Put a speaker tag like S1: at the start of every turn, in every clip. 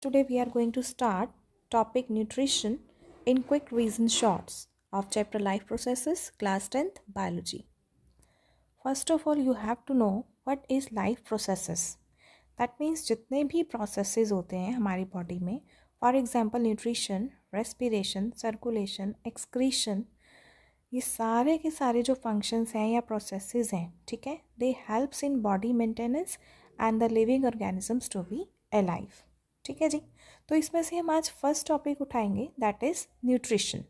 S1: Today we are going to start topic nutrition in quick reason shorts of chapter life processes class 10th biology. First of all you have to know what is life processes. That means जितने भी processes होते हैं हमारी body में, for example nutrition, respiration, circulation, excretion, ये सारे के सारे जो functions हैं या processes हैं, ठीक है, they helps in body maintenance and the living organisms to be alive. ठीक है जी. तो इसमें से हम आज फर्स्ट टॉपिक उठाएंगे that is nutrition.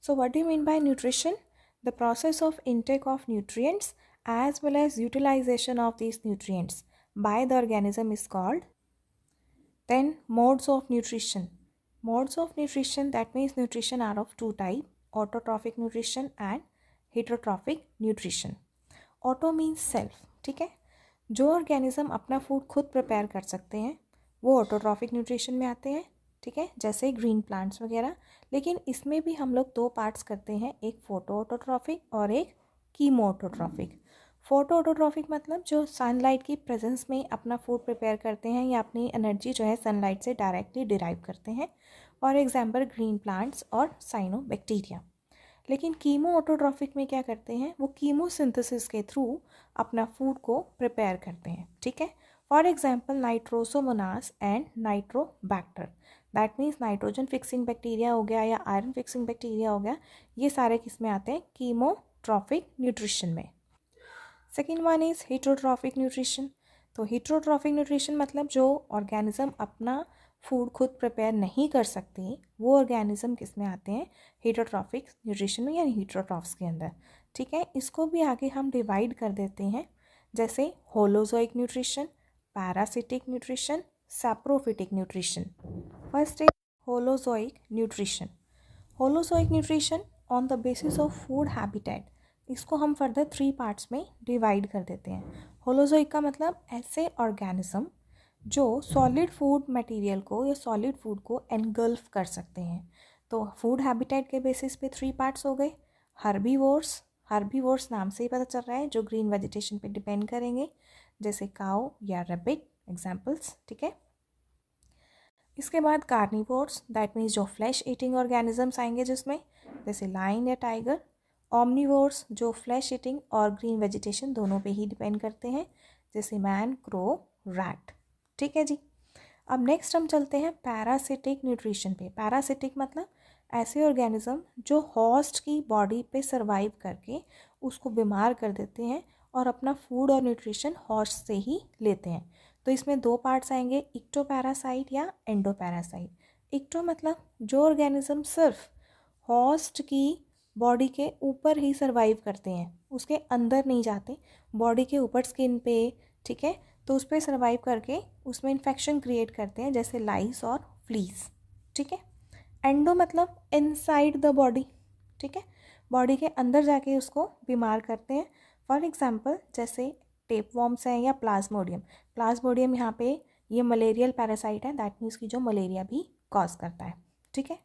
S1: So what do you mean by nutrition? The process of intake of nutrients as well as utilization of these nutrients by the organism is called. Then modes of nutrition. Modes of nutrition, that means nutrition are of two type, autotrophic nutrition and heterotrophic nutrition. Auto means self, ठीक है, जो organism अपना food खुद prepare कर सकते हैं वो autotrophic nutrition में आते हैं, ठीक है, जैसे ग्रीन प्लांट्स वगैरह. लेकिन इसमें भी हम लोग दो पार्ट्स करते हैं, एक फोटो ऑटोट्रॉफिक और एक कीमो ऑटोट्रॉफिक. फोटो ऑटोट्रॉफिक मतलब जो सनलाइट की प्रेजेंस में अपना फूड प्रिपेयर करते हैं या अपनी एनर्जी जो है सनलाइट से डायरेक्टली डिराइव करते हैं, फॉर एग्जांपल ग्रीन प्लांट्स और साइनोबैक्टीरिया. लेकिन कीमो ऑटोट्रॉफिक में क्या करते हैं, वो कीमोसिंथेसिस के थ्रू अपना फूड को प्रिपेयर करते हैं, ठीक है. For example Nitrosomonas and Nitrobacter, that means nitrogen fixing bacteria हो गया या आयरन फिक्सिंग बैक्टीरिया हो गया, ये सारे किस में आते हैं, कीमोट्रॉफिक न्यूट्रिशन में. Second one is heterotrophic nutrition. तो हेटरोट्रॉफिक न्यूट्रिशन मतलब जो ऑर्गेनिज्म अपना फूड खुद प्रिपेयर नहीं कर सकते वो ऑर्गेनिज्म किस में आते हैं, हेटरोट्रॉफिक न्यूट्रिशन में यानी हेटरोट्रॉफ्स के अंदर, ठीक है. इसको भी आगे हम डिवाइड कर देते हैं जैसे holozoic nutrition, parasitic nutrition, saprophytic nutrition. First is holozoic nutrition. Holozoic nutrition on the basis of food habitat, इसको हम फर्दर 3 पार्ट्स में डिवाइड कर देते हैं. होलोजोइक का मतलब ऐसे ऑर्गेनिज्म जो सॉलिड फूड मटेरियल को या सॉलिड फूड को एनगल्फ कर सकते हैं. तो फूड हैबिटेट के बेसिस पे 3 पार्ट्स हो गए. हर्बीवोर्स, हर्बीवोर्स नाम से ही पता चल रहा है जो ग्रीन वेजिटेशन पे डिपेंड करेंगे, जैसे काउ या रैबिट एग्जाम्पल्स, ठीक है. इसके बाद कार्निवोर्स, दैट मीन्स जो फ्लैश ईटिंग ऑर्गेनिजम्स आएंगे जिसमें, जैसे लाइन या टाइगर. ऑमनीवोर्स जो फ्लैश ईटिंग और ग्रीन वेजिटेशन दोनों पे ही डिपेंड करते हैं, जैसे मैन, क्रो, रैट, ठीक है जी. अब नेक्स्ट हम चलते हैं पैरासिटिक न्यूट्रिशन पे. पैरासिटिक मतलब ऐसे ऑर्गेनिज्म जो हॉस्ट की बॉडी पे सरवाइव करके उसको बीमार कर देते हैं और अपना फूड और न्यूट्रिशन हॉस्ट से ही लेते हैं. तो इसमें 2 पार्ट्स आएंगे, इक्टोपैरासाइट या एंडोपैरासाइट. इक्टो मतलब जो ऑर्गेनिज्म सिर्फ हॉस्ट की बॉडी के ऊपर ही सरवाइव करते हैं, उसके अंदर नहीं जाते, बॉडी के ऊपर स्किन पे, ठीक है, तो उस पर सर्वाइव करके उसमें इन्फेक्शन क्रिएट करते हैं जैसे लाइस और फ्लीज, ठीक है. एंडो मतलब इनसाइड द बॉडी, ठीक है, बॉडी के अंदर जाके उसको बीमार करते हैं. फॉर एग्जांपल जैसे टेप वॉर्म्स हैं या प्लाज्मोडियम. प्लाज्मोडियम यहाँ पे ये मलेरियल पैरासाइट है, दैट मीन्स की जो मलेरिया भी कॉज करता है, ठीक है.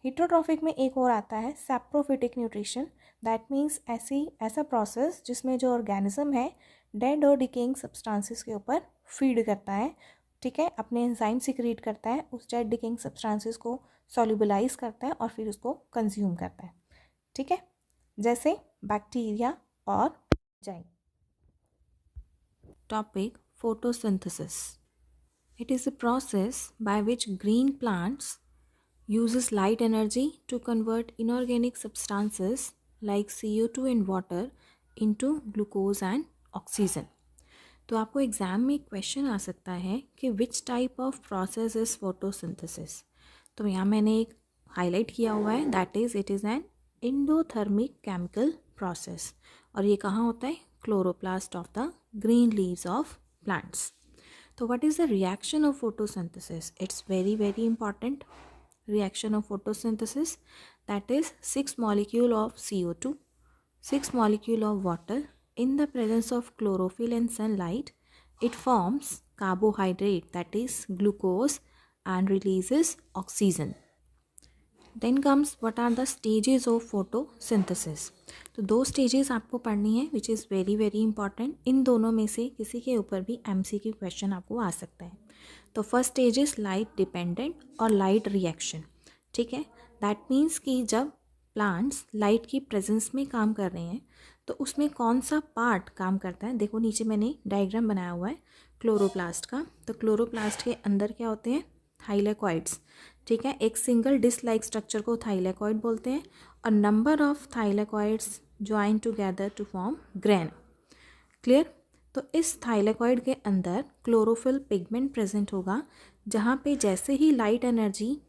S1: हेटरोट्रॉफिक में एक और आता है सैप्रोफिटिक न्यूट्रिशन, दैट मीन्स ऐसा प्रोसेस जिसमें जो ऑर्गेनिज्म है डेड और डिकेइंग सब्सटेंसेस के ऊपर फीड करता है, ठीक है, अपने एंजाइम सिक्रीट करता है, उस डेड डिकेइंग सब्सटेंसेस को सॉल्युबलाइज करता है और फिर उसको कंज्यूम करता है, ठीक है, जैसे बैक्टीरिया और enzyme. Topic photosynthesis. It is a process by which green plants uses light energy to convert inorganic substances like CO2 and water into glucose and oxygen. तो आपको एग्ज़ाम में क्वेश्चन आ सकता है कि which type of process is photosynthesis. तो यहाँ मैंने एक हाईलाइट किया हुआ है, that is it is an endothermic chemical process. और ये कहाँ होता है, chloroplast of the green leaves of plants. तो what is the reaction of photosynthesis? It's very very important. Reaction of photosynthesis, that is 6 molecule of CO2, 6 molecule of water in the presence of chlorophyll and sunlight. It forms carbohydrate, that is glucose, and releases oxygen. Then comes what are the stages of photosynthesis. तो 2 stages आपको पढ़नी है which is very very important. इन दोनों में से किसी के ऊपर भी MCQ क्वेश्चन आपको आ सकता है. तो first stage is light dependent और लाइट रिएक्शन, ठीक है। दैट मीन्स कि जब प्लांट्स लाइट की प्रेजेंस में काम कर रहे हैं तो उसमें कौन सा पार्ट काम करता है। देखो नीचे मैंने डायग्राम बनाया हुआ है क्लोरोप्लास्ट का। तो क्लोरोप्लास्ट के अंदर क्या होते हैं, थाइलेकॉइड्स, ठीक है। एक सिंगल डिस्क लाइक स्ट्रक्चर को थाइलेकॉइड बोलते हैं और number of thylakoids join together to form grain. Clear. तो इस थाइलेकॉइड के अंदर क्लोरोफिल पिगमेंट प्रेजेंट होगा, जहाँ पे जैसे ही लाइट एनर्जी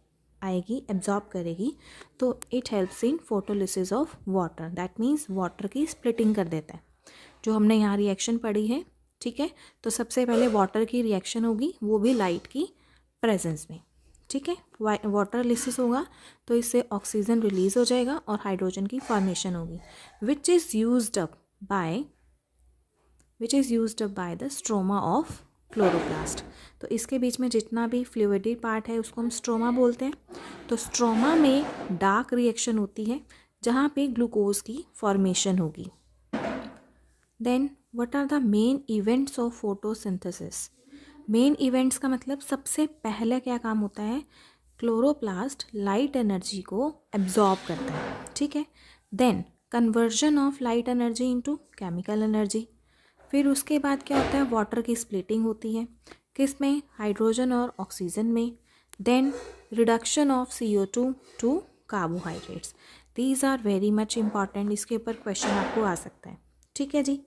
S1: आएगी, एब्जॉर्ब करेगी, तो it helps in photolysis of water. That means water की स्प्लिटिंग कर देता है, जो हमने यहाँ रिएक्शन पढ़ी है, ठीक है। तो सबसे पहले वाटर की रिएक्शन होगी, वो भी लाइट की प्रेजेंस में, ठीक है। वाटर लिसिस होगा तो इससे ऑक्सीजन रिलीज हो जाएगा और हाइड्रोजन की फॉर्मेशन होगी, which is used up by the stroma of chloroplast. तो इसके बीच में जितना भी फ्लूइडी पार्ट है उसको हम स्ट्रोमा बोलते हैं। तो स्ट्रोमा में डार्क रिएक्शन होती है जहाँ पे ग्लूकोज की फॉर्मेशन होगी। Then what are the main events of photosynthesis. Main events का मतलब सबसे पहले क्या काम होता है, क्लोरोप्लास्ट लाइट एनर्जी को एब्जॉर्ब करता है, ठीक है। Then conversion of light energy into chemical energy. फिर उसके बाद क्या होता है, वाटर की स्प्लिटिंग होती है, किस में, हाइड्रोजन और ऑक्सीजन में। Then reduction of CO2 to carbohydrates. These are very much important, इसके ऊपर क्वेश्चन आपको आ सकता है, ठीक है जी।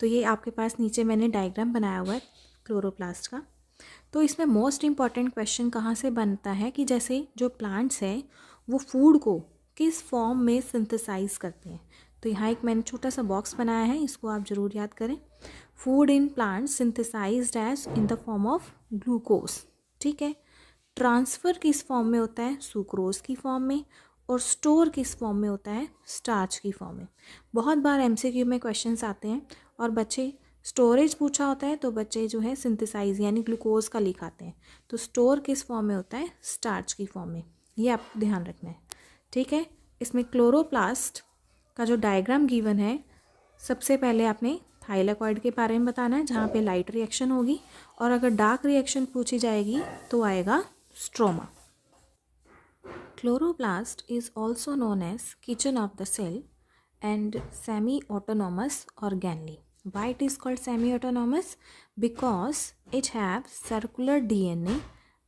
S1: तो ये आपके पास नीचे मैंने डायग्राम बनाया हुआ है क्लोरोप्लास्ट का। तो इसमें मोस्ट इम्पॉर्टेंट क्वेश्चन कहाँ से बनता है कि जैसे जो प्लांट्स हैं वो फूड को किस फॉर्म में सिंथेसाइज करते हैं। तो यहाँ एक मैंने छोटा सा बॉक्स बनाया है, इसको आप ज़रूर याद करें। Food in plants synthesised as in the form of glucose, ठीक है। ट्रांसफ़र किस फॉर्म में होता है, सुक्रोज की फॉर्म में। और स्टोर किस फॉर्म में होता है, स्टार्च की फॉर्म में। बहुत बार MCQ में क्वेश्चंस आते हैं और बच्चे स्टोरेज पूछा होता है तो बच्चे जो है सिंथेसाइज यानी ग्लूकोज का लिखाते हैं। तो स्टोर किस फॉर्म में होता है, स्टार्च की फॉर्म में। ये आपको ध्यान रखना है, ठीक है। इसमें क्लोरोप्लास्ट का जो डायग्राम गिवन है, सबसे पहले आपने थाइलेकॉइड के बारे में बताना है जहाँ पे लाइट रिएक्शन होगी, और अगर डार्क रिएक्शन पूछी जाएगी तो आएगा stroma. Chloroplast is also known as kitchen of the cell and semi-autonomous organelle. Why it is called semi-autonomous? Because it has circular DNA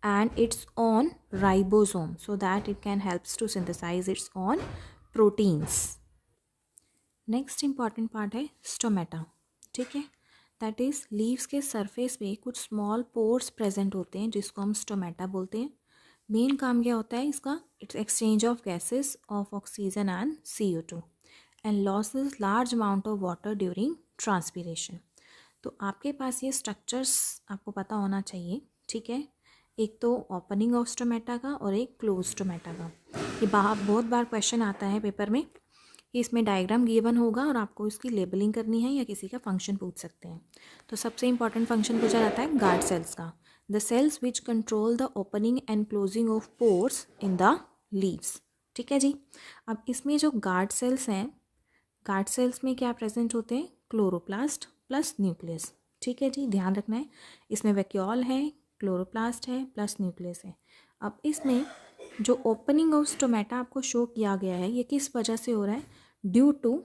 S1: and its own ribosome, so that it can helps to synthesize its own proteins. Next important part है stomata, ठीक है। That is leaves के surface पे कुछ small pores present होते हैं जिसको हम stomata बोलते हैं। मेन काम क्या होता है इसका, it's exchange of gases of oxygen and CO2 and losses large amount of water during transpiration. तो आपके पास ये स्ट्रक्चर्स आपको पता होना चाहिए, ठीक है। एक तो ओपनिंग ऑफ स्टोमेटा का और एक क्लोज स्टोमेटा का। ये बहुत बार क्वेश्चन आता है पेपर में कि इसमें डायग्राम गिवन होगा और आपको इसकी लेबलिंग करनी है या किसी का फंक्शन पूछ सकते हैं। तो सबसे इंपॉर्टेंट फंक्शन पूछा जाता है गार्ड सेल्स का, the cells which control the opening and closing of pores in the leaves, ठीक है जी। अब इसमें जो गार्ड सेल्स हैं, गार्ड सेल्स में क्या प्रेजेंट होते हैं, क्लोरोप्लास्ट प्लस न्यूक्लियस, ठीक है जी, ध्यान रखना है। इसमें वैक्यूल है, क्लोरोप्लास्ट है प्लस न्यूक्लियस है। अब इसमें जो ओपनिंग ऑफ स्टोमेटा आपको शो किया गया है, ये किस वजह से हो रहा है, ड्यू टू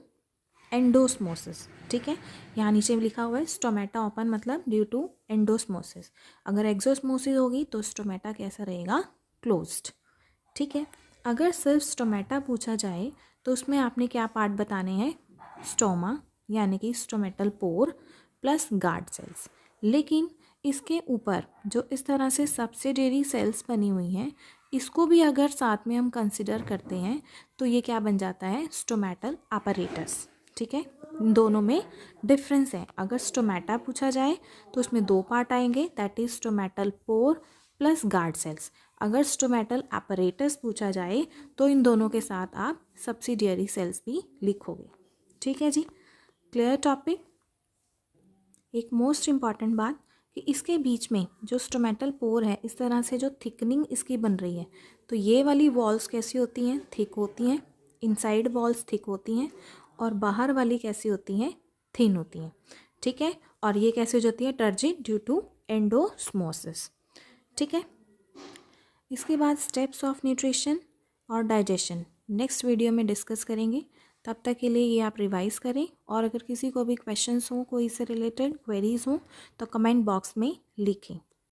S1: एंडोस्मोसिस, ठीक है। यहाँ नीचे लिखा हुआ है स्टोमेटा ओपन मतलब ड्यू टू एंडोस्मोसिस। अगर एक्सोस्मोसिस होगी तो स्टोमेटा कैसा रहेगा, क्लोज्ड, ठीक है। अगर सिर्फ स्टोमेटा पूछा जाए तो उसमें आपने क्या पार्ट बताने हैं, स्टोमा यानी कि stomatal pore plus guard cells. लेकिन इसके ऊपर जो इस तरह से सब्सिडियरी सेल्स बनी हुई हैं, इसको भी अगर साथ में हम कंसिडर करते हैं तो ये क्या बन जाता है, स्टोमेटल अपरेटस, ठीक है। इन दोनों में डिफरेंस है। अगर स्टोमेटा पूछा जाए तो उसमें दो पार्ट आएंगे, that is stomatal pore plus guard cells. अगर स्टोमेटल अपरेटस पूछा जाए तो इन दोनों के साथ आप सब्सिडियरी सेल्स भी लिखोगे, ठीक है जी। Clear topic. एक मोस्ट इम्पॉर्टेंट बात कि इसके बीच में जो स्टोमेटल पोर है, इस तरह से जो थिकनिंग इसकी बन रही है, तो ये वाली वॉल्स कैसी होती हैं, थिक होती हैं, इनसाइड वॉल्स थिक होती हैं, और बाहर वाली कैसी होती हैं, थिन होती हैं, ठीक है। और ये कैसे हो जाती है, टर्जिड ड्यू टू एंडोस्मोसिस। ठीक है। इसके बाद स्टेप्स ऑफ न्यूट्रिशन और डाइजेशन नेक्स्ट वीडियो में डिस्कस करेंगे। तब तक के लिए ये आप रिवाइज़ करें, और अगर किसी को भी क्वेश्चंस हों, कोई से रिलेटेड क्वेरीज़ हों, तो कमेंट बॉक्स में लिखें।